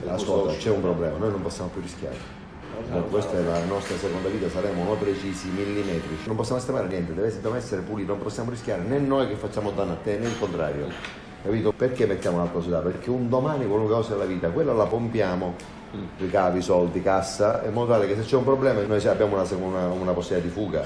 Ascolta, c'è un problema, noi non possiamo più rischiare. Questa è la nostra seconda vita, saremo no precisi, millimetrici. Non possiamo sistemare niente, dobbiamo essere puliti, non possiamo rischiare né noi che facciamo danno a te né il contrario. Capito? Perché mettiamo un'altra società? Perché un domani qualunque cosa della vita, quella la pompiamo, ricavi, soldi, cassa, in modo tale che se c'è un problema noi abbiamo una possibilità di fuga.